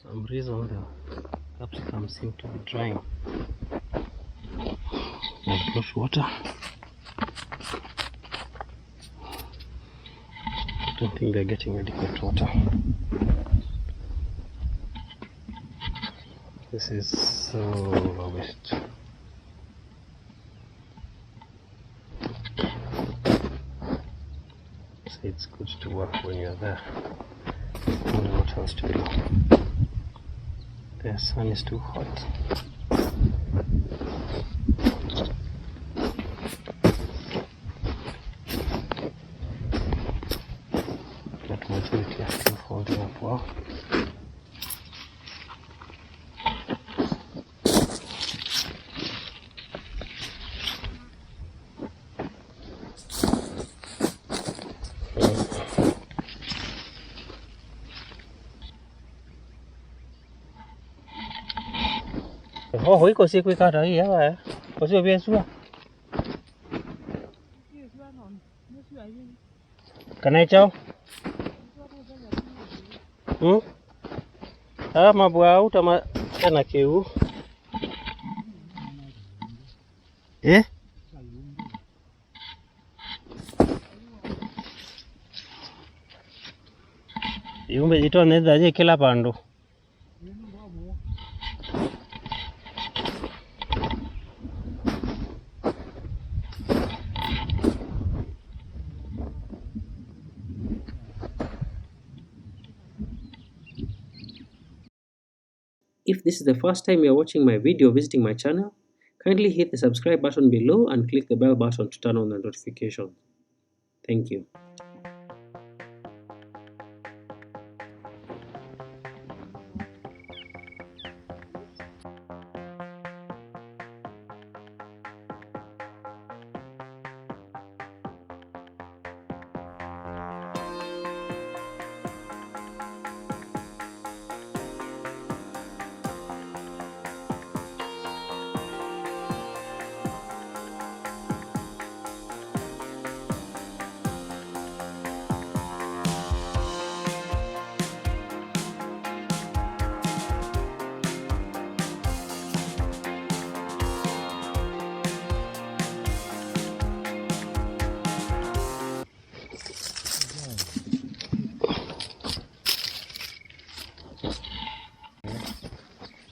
For some reason the capsicums seem to be drying. I've brought water. I don't think they're getting adequate water. This is so waste. So it's good to work when you're there. I don't know what else to do. The sun is too hot. But majority are still holding up well. Hoi có gì cả đấy à? Có gì biết chưa? Cái này cháu? Mà bữa tao mà cái này kiểu. Yumbe jito neza je kila pando. If this is the first time you are watching my video or visiting my channel, kindly hit the subscribe button below and click the bell button to turn on the notifications. Thank you.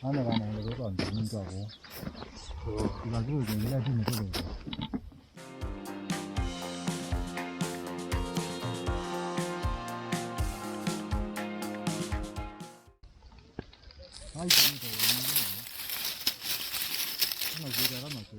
안에 가면 이것도 안 되는 줄 알고 이거 그거 내가 지금 그거 아이 재밌다 하나 기다려 하나 줘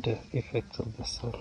The effects of the sun.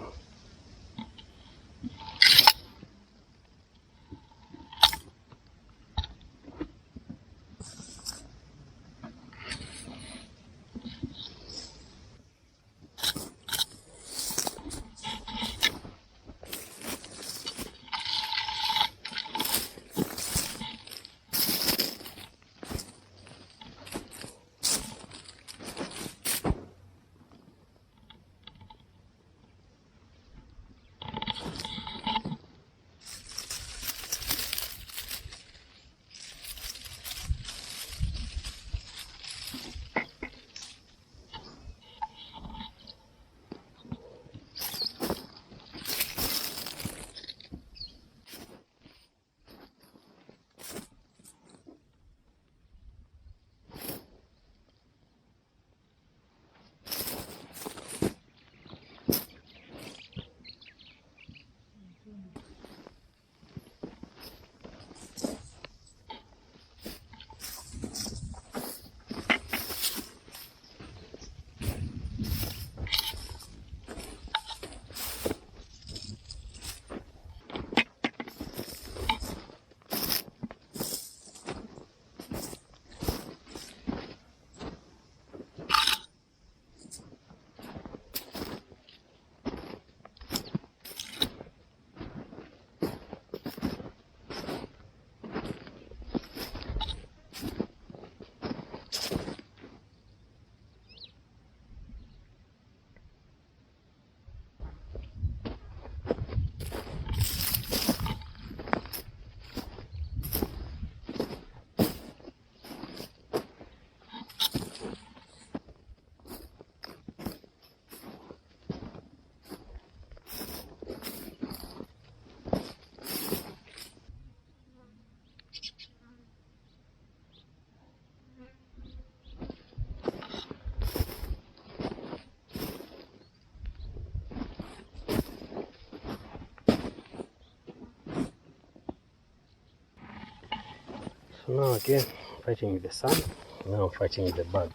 So now again, fighting with the sun. Now I'm fighting with the birds.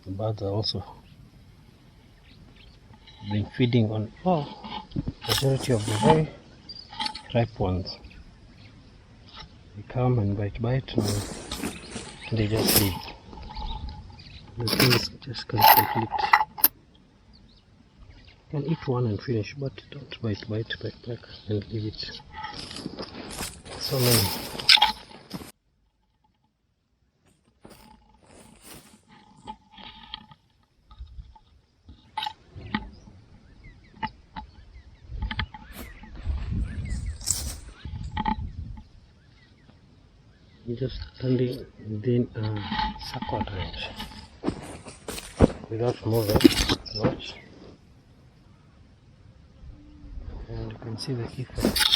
The birds are also been feeding on majority of the very ripe ones. They come and bite and they just leave. The things just can't complete. You can eat one and finish, but don't bite back and leave it. So many. You're just standing within a circle range without moving much, and you can see the effect.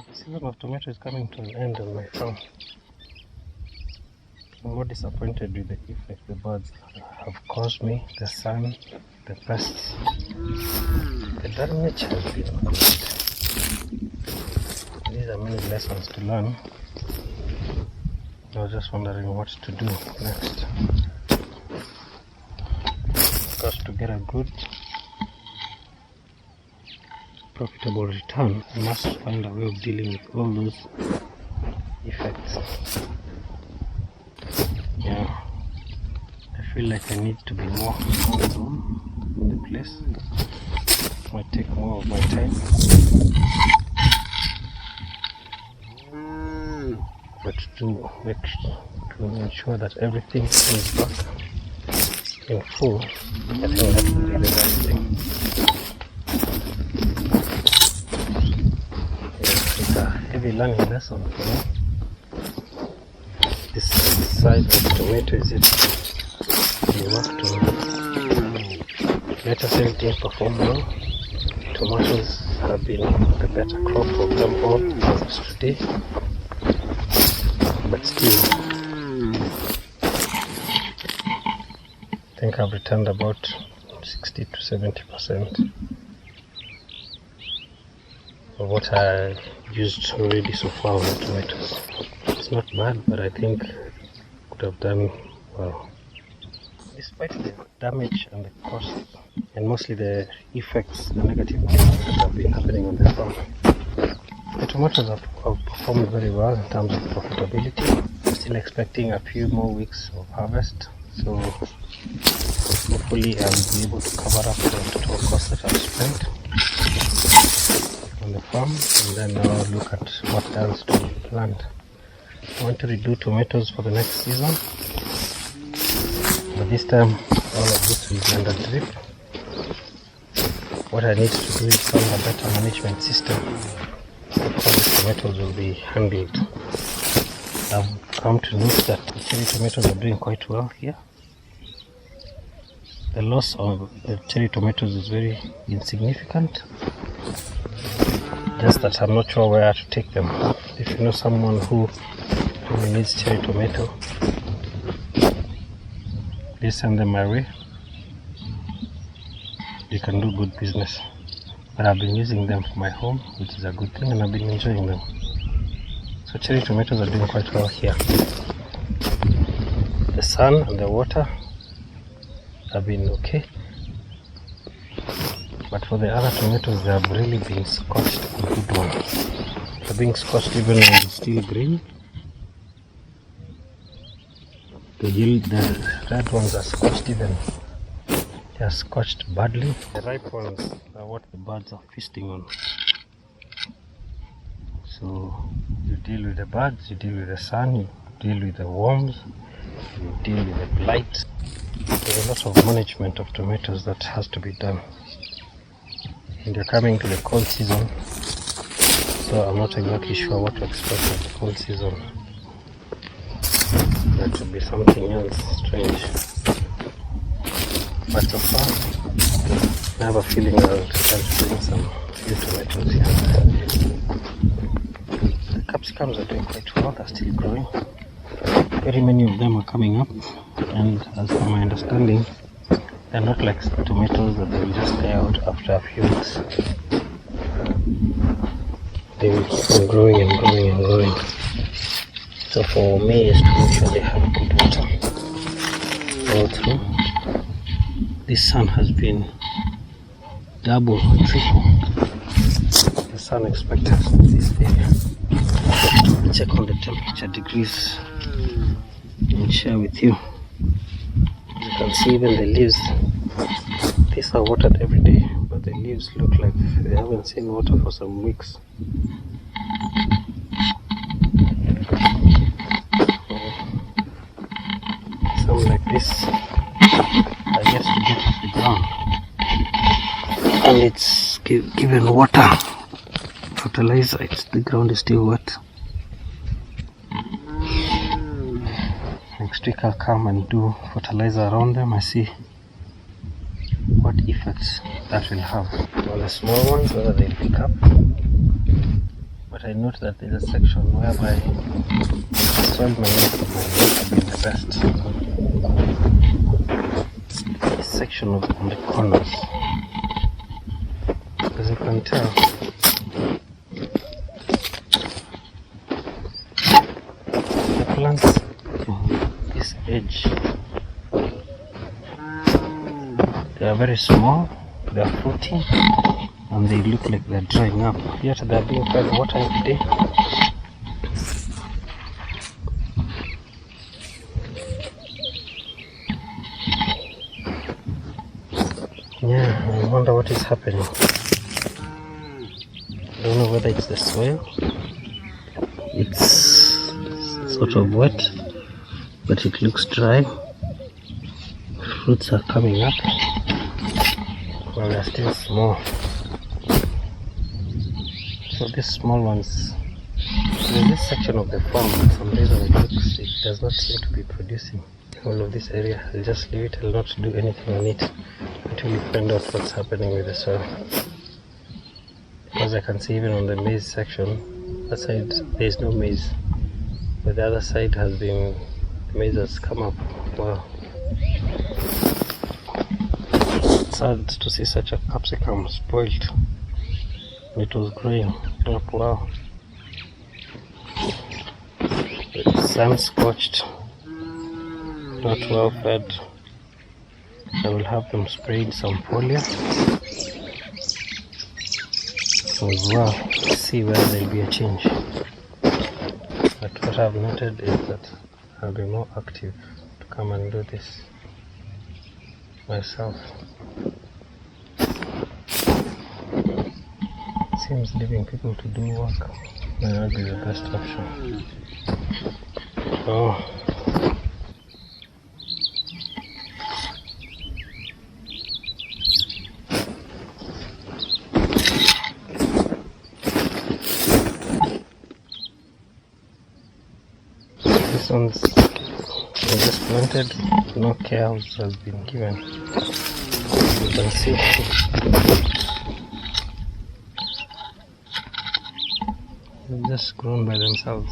The season of tomato is coming to an end on my farm. I'm more disappointed with the effect the birds have caused me, the sun, the pests. The damage has been great. These are many lessons to learn. I was just wondering what to do next. Because to get a good profitable return, I must find a way of dealing with all those effects. Yeah, I feel like I need to be more hands-on in the place. It might take more of my time, but to ensure that everything is back in full, I think that would be the best thing. It's a heavy learning lesson for me. This side of the tomato is it. We worked on. Let us say it didn't perform well. Tomatoes have been the better crop of them all as of today. But still, I think I've returned about 60 to 70% of what I used already so far on the tomatoes. It's not bad, but I think could have done well. Despite the damage and the cost, and mostly the effects, the negative effects that have been happening on the farm, the tomatoes have performed very well in terms of profitability. I'm still expecting a few more weeks of harvest, so hopefully I'll be able to cover up the total cost that I've spent on the farm, and then I'll look at what else to plant. I want to redo tomatoes for the next season, but this time all of this will be under drip. What I need to do is find a better management system how the tomatoes will be handled. I've come to note that the cherry tomatoes are doing quite well here. The loss of the cherry tomatoes is very insignificant, just that I'm not sure where to take them. If you know someone who really needs cherry tomato, please send them my way. You can do good business. But I've been using them for my home, which is a good thing, and I've been enjoying them. So cherry tomatoes are doing quite well here. The sun and the water have been okay, but for the other tomatoes, they have really been scorched a good one. They're being scorched even when it's still green. The red ones are scorched even They are scorched badly. The ripe ones are what the birds are feasting on. So you deal with the birds, you deal with the sun, you deal with the worms, you deal with the blight. There's a lot of management of tomatoes that has to be done. And you're coming to the cold season, so I'm not exactly sure what to expect of the cold season. That would be something else strange. But so far, I have a feeling I'll start doing some few tomatoes here. The capsicums are doing quite well, they're still growing. Very many of them are coming up, and as per my understanding, they're not like tomatoes that they will just die out after a few weeks. They will keep on growing and growing and growing. So for me is to make sure they have good water all through. This sun has been double or triple the sun expected in this area. Check on the temperature degrees and share with you. You can see even the leaves, these are watered every day, but the leaves look like they haven't seen water for some weeks. Some like this are yet to get off the ground, and it's given water, fertilizer, the ground is still wet. Next week I'll come and do fertilizer around them. I see what effects that will have on the small ones, whether they'll pick up. But I note that there's a section whereby soil manure might not be the best. This section on the corners, as you can tell, the plants on this edge, they are very small, they are fruity, and they look like they're drying up, yet they're being fed water every day. Yeah, I wonder what is happening. I don't know whether it's the soil. It's sort of wet, but it looks dry. Fruits are coming up, well, they're still small. So these small ones, in this section of the farm, for some reason it does not seem to be producing. All of this area, I'll just leave it, I'll not do anything on it until we find out what's happening with the soil. Because I can see even on the maize section, that side there is no maize, but the other side has been, the maize has come up. Wow. It's sad to see such a capsicum spoiled. It was growing up well. Sun scorched, not well fed. I will have them sprayed some foliar as well to see whether there will be a change. But what I've noted is that I'll be more active to come and do this myself. It seems leaving people to do work may not be the best option. Oh. This one's just planted, no care has been given. You can see they've just grown by themselves.